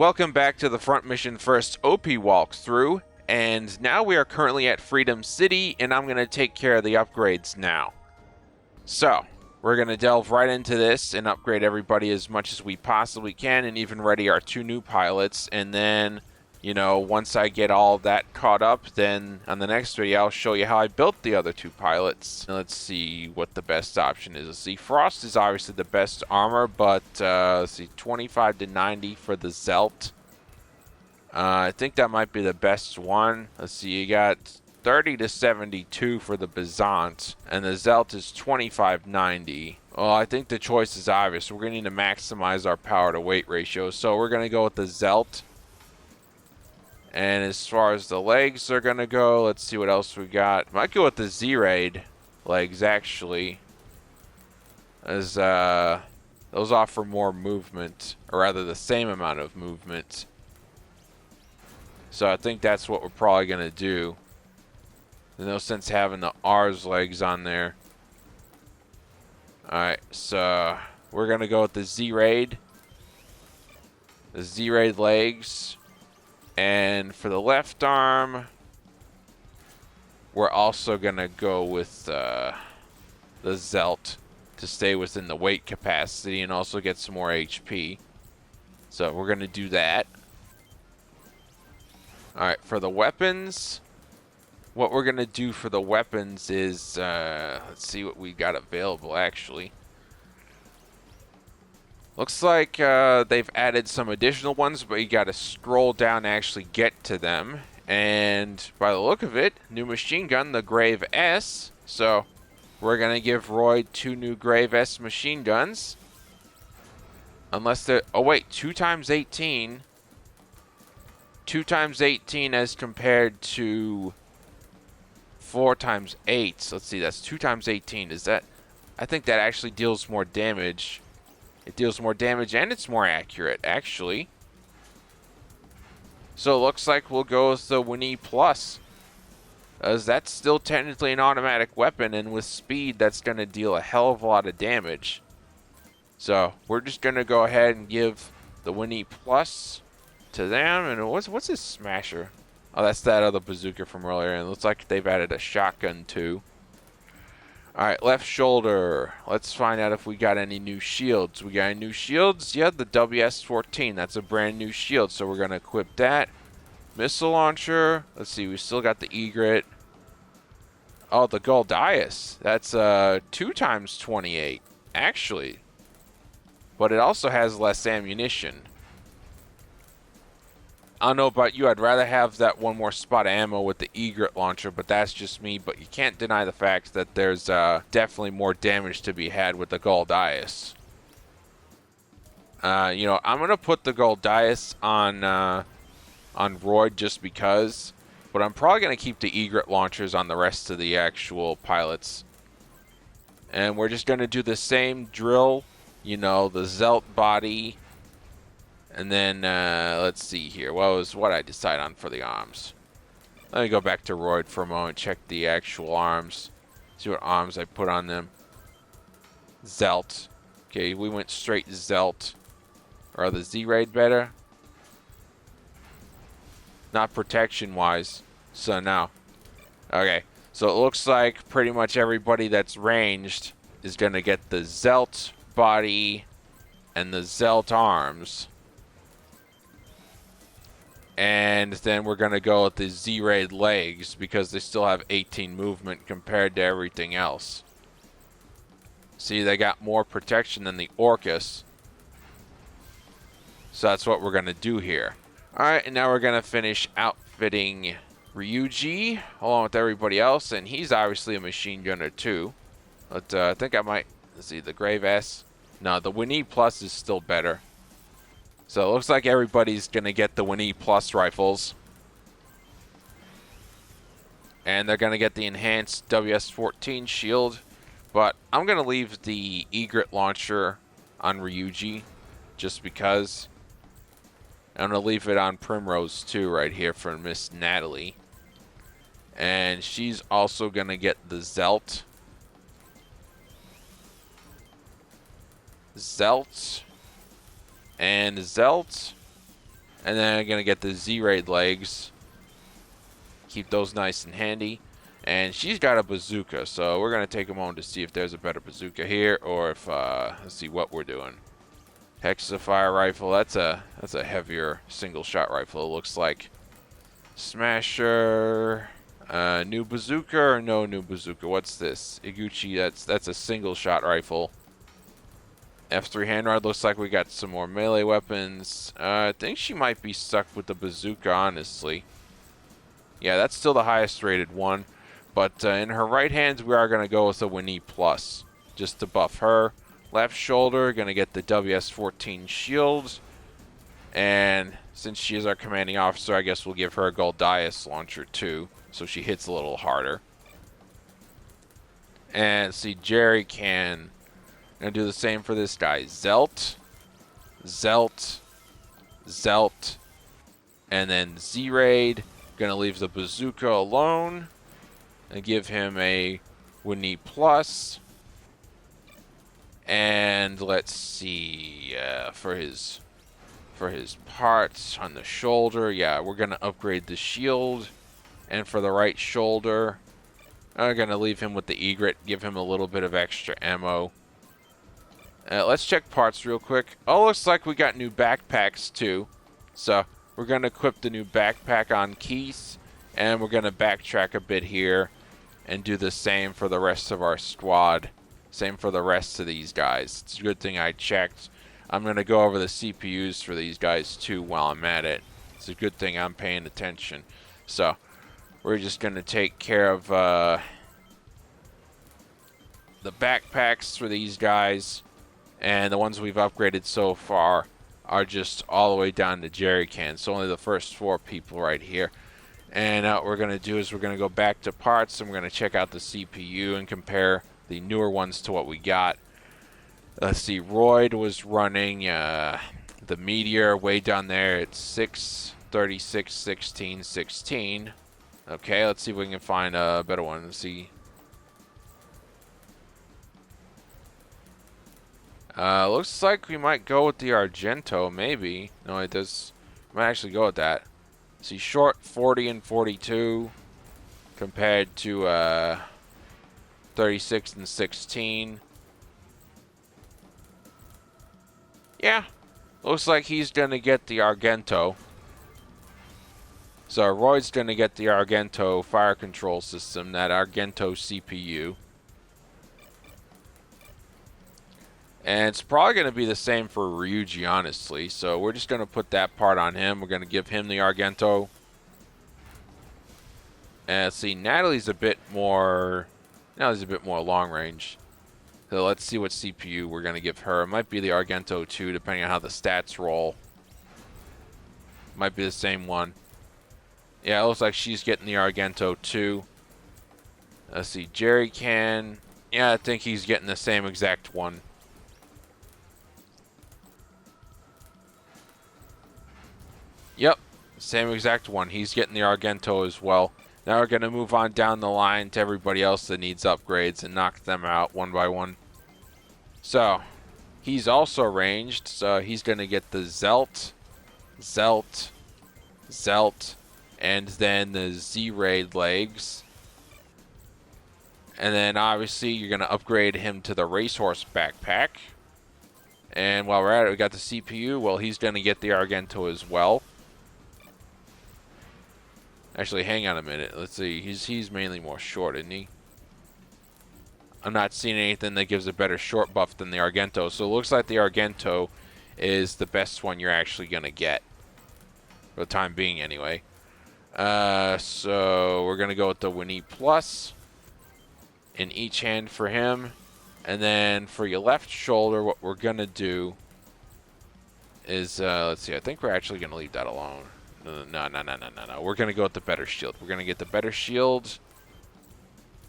Welcome back to the Front Mission First OP walkthrough, and now we are currently at Freedom City, and I'm going to take care of the upgrades now. So, we're going to delve right into this and upgrade everybody as much as we possibly can, and even ready our 2 new pilots, and then, once I get all that caught up, then on the next video I'll show you how I built the other 2 pilots. Let's see what the best option is. Let's see, Frost is obviously the best armor, but let's see, 25 to 90 for the Zelt. I think that might be the best one. Let's see, you got 30 to 72 for the Bizant, and the Zelt is 2590. Well, I think the choice is obvious. We're going to need to maximize our power to weight ratio, so we're going to go with the Zelt. And as far as the legs are going to go, let's see what else we got. Might go with the Z-Raid legs, actually, as those offer more movement, or rather the same amount of movement. So I think that's what we're probably going to do. There's no sense having the R's legs on there. Alright, so we're going to go with the Z-Raid. The Z-Raid legs. And for the left arm, we're also going to go with the Zelt to stay within the weight capacity and also get some more HP. So we're going to do that. Alright, for the weapons, what we're going to do for the weapons is, let's see what we got available actually. Looks like they've added some additional ones, but you got to scroll down to actually get to them. And by the look of it, new machine gun, the Grave S. So we're going to give Roy 2 new Grave S machine guns. Unless they're... Oh, wait. 2 times 18. 2 times 18 as compared to 4 times 8. So let's see. That's 2 times 18. Is that... I think that actually deals more damage. It deals more damage and it's more accurate, actually. So it looks like we'll go with the Winnie Plus, as that's still technically an automatic weapon, and with speed, that's going to deal a hell of a lot of damage. So we're just going to go ahead and give the Winnie Plus to them. And what's this smasher? Oh, that's that other bazooka from earlier, and it looks like they've added a shotgun too. Alright, left shoulder. Let's find out if we got any new shields. We got any new shields? Yeah, the WS-14. That's a brand new shield, so we're going to equip that. Missile launcher. Let's see, we still got the egret. Oh, the Goldias. That's 2 times 28, actually. But it also has less ammunition. I don't know about you, I'd rather have that one more spot of ammo with the egret launcher, but that's just me. But you can't deny the fact that there's definitely more damage to be had with the Goldias. I'm going to put the Goldias on Roy just because, but I'm probably going to keep the egret launchers on the rest of the actual pilots. And we're just going to do the same drill, the Zelt body. And then, let's see here. What was what I decide on for the arms? Let me go back to Royd for a moment, check the actual arms. See what arms I put on them. Zelt. Okay, we went straight Zelt. Or are the Z-Raid better? Not protection-wise. So, no. Okay, so it looks like pretty much everybody that's ranged is going to get the Zelt body and the Zelt arms. And then we're going to go with the Z-Raid legs because they still have 18 movement compared to everything else. See, they got more protection than the Orcus. So that's what we're going to do here. Alright, and now we're going to finish outfitting Ryuji along with everybody else. And he's obviously a machine gunner too. But I think I might... Let's see, the Grave S. No, the Winnie Plus is still better. So it looks like everybody's going to get the Winnie Plus rifles. And they're going to get the enhanced WS-14 shield. But I'm going to leave the egret launcher on Ryuji just because. I'm going to leave it on Primrose too right here for Miss Natalie. And she's also going to get the Zelt. Zelt. And Zelt. And then I'm going to get the Z-Raid legs. Keep those nice and handy. And she's got a bazooka, so we're going to take a moment to see if there's a better bazooka here, or if, let's see what we're doing. Hexafire rifle, that's a heavier single-shot rifle, it looks like. Smasher, new bazooka or no new bazooka? What's this? Iguchi, that's a single-shot rifle. F3 handguard, looks like we got some more melee weapons. I think she might be stuck with the bazooka, honestly. Yeah, that's still the highest rated one. But in her right hands, we are going to go with a Winnie Plus, just to buff her. Left shoulder, going to get the WS-14 shield. And since she is our commanding officer, I guess we'll give her a Goldias launcher too, so she hits a little harder. And see, Jerry can... Gonna do the same for this guy. Zelt, Zelt, Zelt, and then Z-Raid. Gonna leave the bazooka alone and give him a Winnie Plus. And let's see, for his parts on the shoulder, yeah, we're gonna upgrade the shield. And for the right shoulder, I'm gonna leave him with the egret, give him a little bit of extra ammo. Let's check parts real quick. Oh, looks like we got new backpacks too. So we're going to equip the new backpack on Keith. And we're going to backtrack a bit here and do the same for the rest of our squad. Same for the rest of these guys. It's a good thing I checked. I'm going to go over the CPUs for these guys too while I'm at it. It's a good thing I'm paying attention. So we're just going to take care of the backpacks for these guys. And the ones we've upgraded so far are just all the way down to jerry cans. So only the first 4 people right here. And what we're going to do is we're going to go back to parts and we're going to check out the CPU and compare the newer ones to what we got. Let's see, Royd was running the Meteor way down there at 6, 36, 16, 16. Okay, let's see if we can find a better one. Let's see. Looks like we might go with the Argento, maybe. No, it does. Might actually go with that. See, short 40 and 42 compared to 36 and 16. Yeah, looks like he's gonna get the Argento. So Roy's gonna get the Argento fire control system, that Argento CPU. And it's probably going to be the same for Ryuji, honestly. So we're just going to put that part on him. We're going to give him the Argento. And let's see, Natalie's a bit more long range. So let's see what CPU we're going to give her. It might be the Argento too, depending on how the stats roll. Might be the same one. Yeah, it looks like she's getting the Argento too. Let's see, Jerry can. Yeah, I think he's getting the same exact one. Yep, same exact one. He's getting the Argento as well. Now we're going to move on down the line to everybody else that needs upgrades and knock them out one by one. So, he's also ranged, so he's going to get the Zelt, Zelt, Zelt, and then the Z-Raid legs. And then obviously you're going to upgrade him to the Racehorse backpack. And while we're at it, we got the CPU. Well, he's going to get the Argento as well. Actually, hang on a minute. Let's see. He's mainly more short, isn't he? I'm not seeing anything that gives a better short buff than the Argento. So it looks like the Argento is the best one you're actually going to get. For the time being, anyway. So we're going to go with the Winnie Plus in each hand for him. And then for your left shoulder, what we're going to do is, let's see. I think we're actually going to leave that alone. No. We're going to go with the better shield. We're going to get the better shield.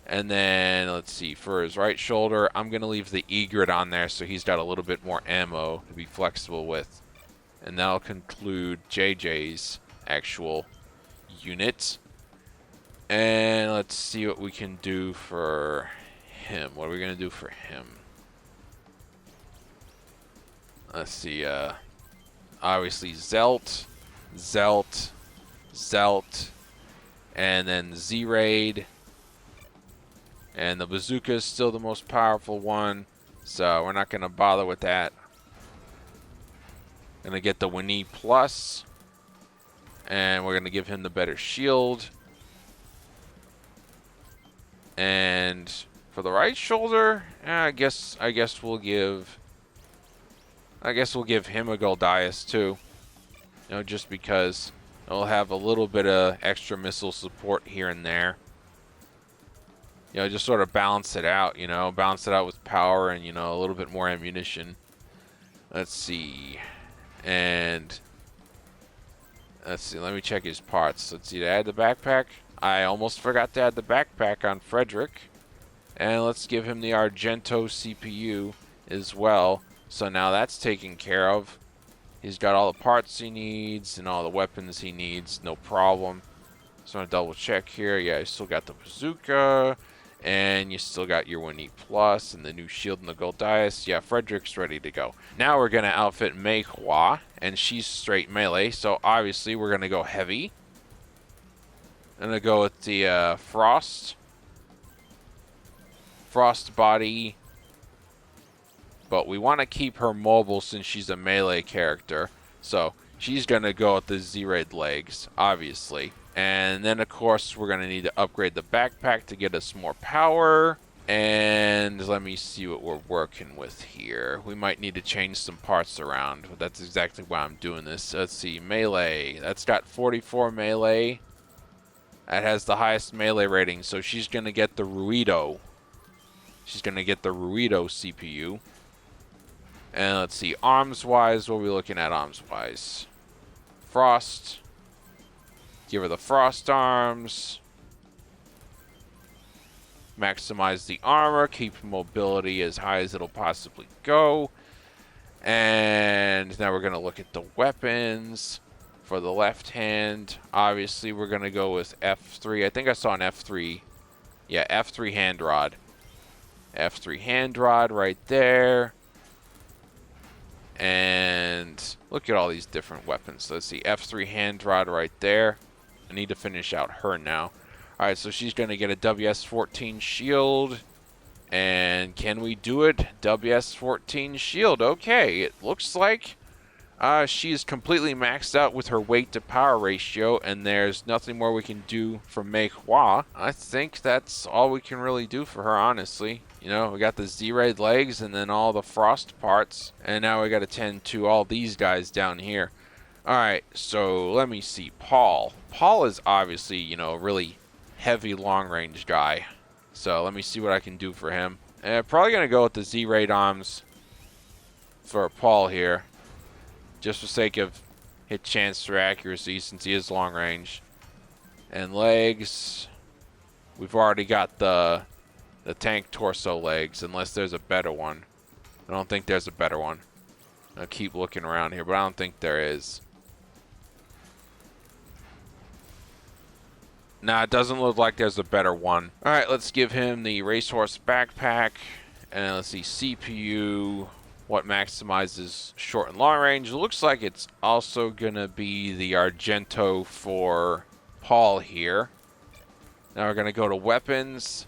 And then, let's see, for his right shoulder, I'm going to leave the egret on there so he's got a little bit more ammo to be flexible with. And that'll conclude JJ's actual unit. And let's see what we can do for him. What are we going to do for him? Let's see, obviously Zelt. Zelt, Zelt, and then Z-Raid. And the bazooka is still the most powerful one, so we're not going to bother with that. Going to get the Winnie Plus, and we're going to give him the better shield. And for the right shoulder, I guess we'll give him a Goldias too. You know, just because it'll have a little bit of extra missile support here and there. You know, just sort of balance it out, you know, balance it out with power and, you know, a little bit more ammunition. Let's see. And let's see, let me check his parts. Let's see, to add the backpack. I almost forgot to add the backpack on Frederick. And let's give him the Argento CPU as well. So now that's taken care of. He's got all the parts he needs and all the weapons he needs, no problem. So I'm gonna double check here. Yeah, you still got the bazooka. And you still got your Winnie Plus and the new shield and the Goldias. Yeah, Frederick's ready to go. Now we're going to outfit Mech, and she's straight melee. So obviously we're going to go heavy. I'm going to go with the Frost body. But we want to keep her mobile since she's a melee character. So she's going to go with the Z-Raid legs, obviously. And then, of course, we're going to need to upgrade the backpack to get us more power. And let me see what we're working with here. We might need to change some parts around. But that's exactly why I'm doing this. Let's see. Melee. That's got 44 melee. That has the highest melee rating. So she's going to get the Ruido. She's going to get the Ruido CPU. And let's see. Arms-wise, what are we looking at arms-wise? Frost. Give her the Frost arms. Maximize the armor. Keep mobility as high as it'll possibly go. And now we're going to look at the weapons. For the left hand, obviously we're going to go with F3. I think I saw an F3. Yeah, F3 hand rod. F3 hand rod right there. And look at all these different weapons. Let's see, F3 hand rod right there. I need to finish out her now. Alright, so she's going to get a WS-14 shield. And can we do it? WS-14 shield. Okay, it looks like she's completely maxed out with her weight to power ratio. And there's nothing more we can do for Mech Hua. I think that's all we can really do for her, honestly. You know, we got the Z-Raid legs and then all the Frost parts. And now we got to tend to all these guys down here. Alright, so let me see. Paul. Paul is obviously, you know, a really heavy long-range guy. So let me see what I can do for him. And probably going to go with the Z-Raid arms for Paul here. Just for sake of hit chance for accuracy since he is long-range. And legs. We've already got the tank torso legs, unless there's a better one. I don't think there's a better one. I'll keep looking around here, but I don't think there is. Nah, it doesn't look like there's a better one. Alright, let's give him the racehorse backpack. And let's see, CPU. What maximizes short and long range. It looks like it's also going to be the Argento for Paul here. Now we're going to go to weapons.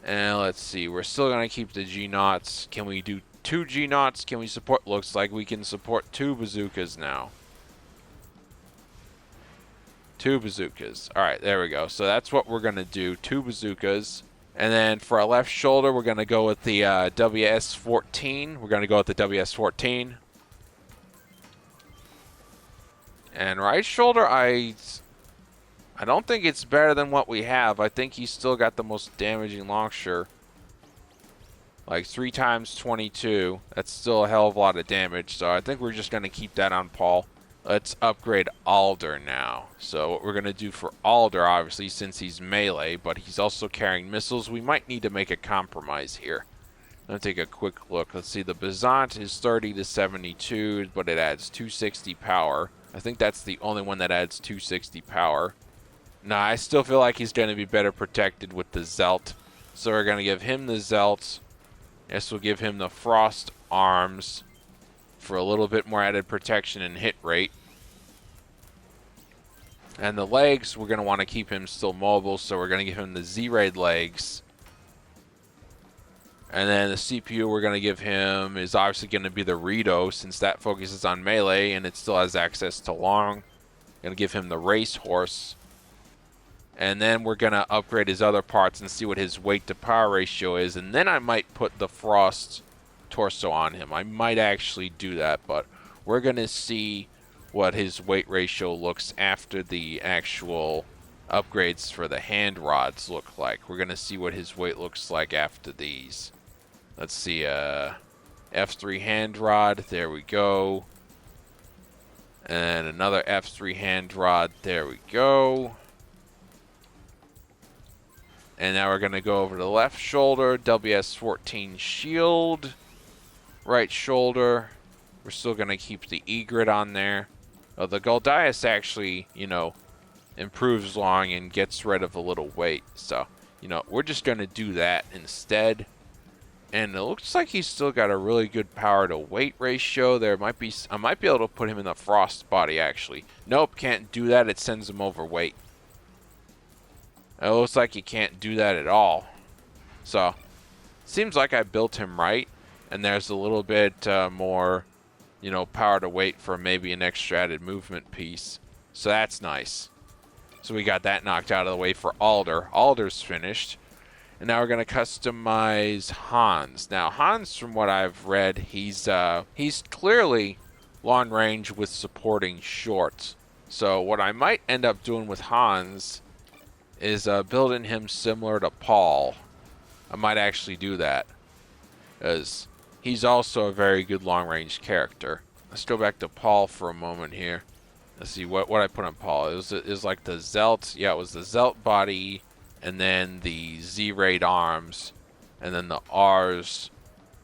And let's see, we're still going to keep the G-Naughts. Can we do 2 G-Naughts? Can we support? Looks like we can support 2 bazookas now. 2 bazookas. Alright, there we go. So that's what we're going to do. 2 bazookas. And then for our left shoulder, we're going to go with the WS-14. We're going to go with the WS-14. And right shoulder, I don't think it's better than what we have. I think he's still got the most damaging launcher. Like 3 times 22. That's still a hell of a lot of damage. So I think we're just going to keep that on Paul. Let's upgrade Alder now. So what we're going to do for Alder, obviously, since he's melee, but he's also carrying missiles, we might need to make a compromise here. Let's take a quick look. Let's see, the Bizant is 30 to 72, but it adds 260 power. I think that's the only one that adds 260 power. Nah, I still feel like he's going to be better protected with the Zelt. So we're going to give him the Zelt. Yes, we'll give him the Frost arms for a little bit more added protection and hit rate. And the legs, we're going to want to keep him still mobile, so we're going to give him the Z-Raid legs. And then the CPU we're going to give him is obviously going to be the Rito, since that focuses on melee and it still has access to long. Going to give him the Racehorse. And then we're going to upgrade his other parts and see what his weight to power ratio is. And then I might put the Frost torso on him. I might actually do that, but we're going to see what his weight ratio looks after the actual upgrades for the hand rods look like. We're going to see what his weight looks like after these. Let's see, F3 hand rod, there we go. And another F3 hand rod, there we go. And now we're going to go over to the left shoulder, WS14 shield. Right shoulder, we're still going to keep the E-grid on there. The Goldias actually, you know, improves long and gets rid of a little weight. So, you know, we're just going to do that instead. And it looks like he's still got a really good power to weight ratio. There might be, I might be able to put him in the Frost body actually. Nope, can't do that. It sends him overweight. It looks like you can't do that at all. So, seems like I built him right. And there's a little bit more, you know, power to weight for maybe an extra added movement piece. So that's nice. So we got that knocked out of the way for Alder. Alder's finished. And now we're going to customize Hans. Now, Hans, from what I've read, he's clearly long range with supporting short. So what I might end up doing with Hans is building him similar to Paul. I might actually do that, as he's also a very good long-range character. Let's go back to Paul for a moment here. Let's see what I put on Paul. It was like the Zelt. Yeah, it was the Zelt body, and then the Z-Raid arms, and then the R's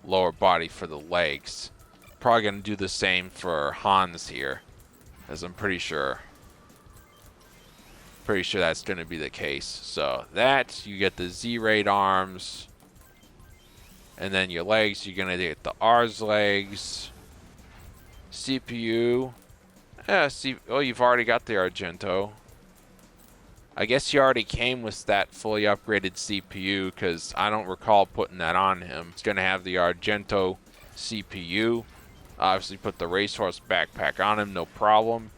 lower body for the legs. Probably going to do the same for Hans here, as I'm pretty sure that's going to be the case. So that, you get the Z-Raid arms, and then your legs, you're going to get the R's legs. CPU. Oh, you've already got the Argento. I guess you already came with that fully upgraded CPU, because I don't recall putting that on him. It's going to have the Argento CPU. Obviously put the Racehorse backpack on him, no problem.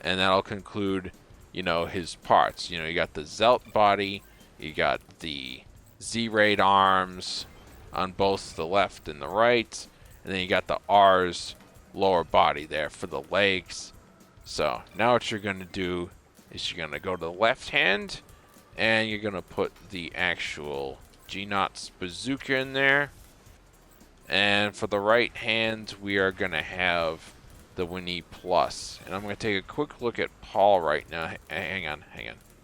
And that'll conclude, you know, his parts. You know, you got the Zelt body, you got the Z-Raid arms on both the left and the right, and then you got the R's lower body there for the legs. So now what you're going to do is you're going to go to the left hand, and you're going to put the actual G-Knots bazooka in there. And for the right hand, we are going to have the Winnie Plus. And I'm going to take a quick look at Paul right now. Hang on.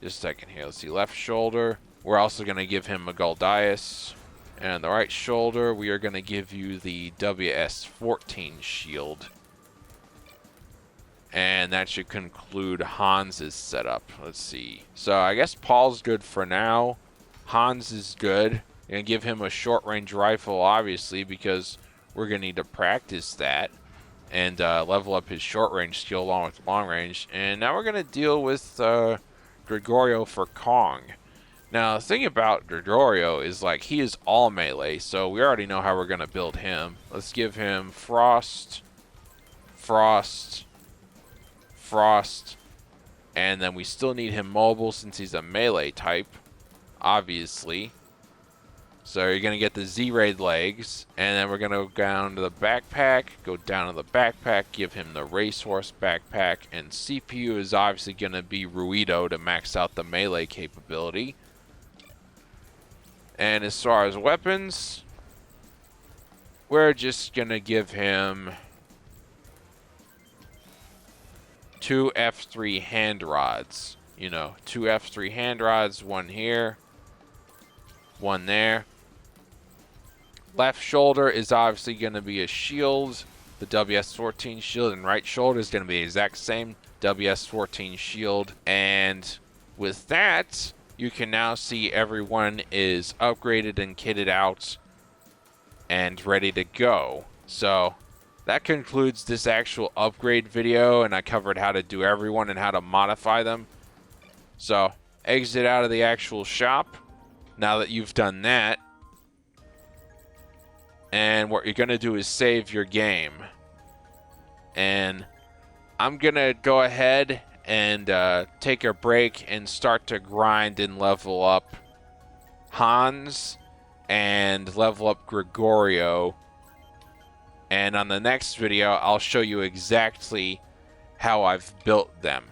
Just a second here. Let's see. Left shoulder. We're also going to give him a Goldias. And the right shoulder, we are going to give you the WS14 shield. And that should conclude Hans's setup. Let's see. So I guess Paul's good for now. Hans is good. Going to give him a short-range rifle, obviously, because we're going to need to practice that and level up his short-range skill along with long-range. And now we're going to deal with Gregorio for Kong. Now, the thing about Gregorio is, like, he is all melee, so we already know how we're going to build him. Let's give him Frost, Frost, Frost, and then we still need him mobile since he's a melee type, obviously. So you're going to get the Z-Raid legs, and then we're going to go down to the backpack, give him the Racehorse backpack, and CPU is obviously going to be Ruido to max out the melee capability. And as far as weapons, we're just going to give him 2 F3 hand rods. You know, 2 F3 hand rods, one here, one there. Left shoulder is obviously going to be a shield, the WS14 shield, and right shoulder is going to be the exact same WS14 shield. And with that, you can now see everyone is upgraded and kitted out and ready to go. So that concludes this actual upgrade video, and I covered how to do everyone and how to modify them. So, exit out of the actual shop now that you've done that. And what you're going to do is save your game. And I'm going to go ahead and take a break and start to grind and level up Hans and level up Gregorio. And on the next video, I'll show you exactly how I've built them.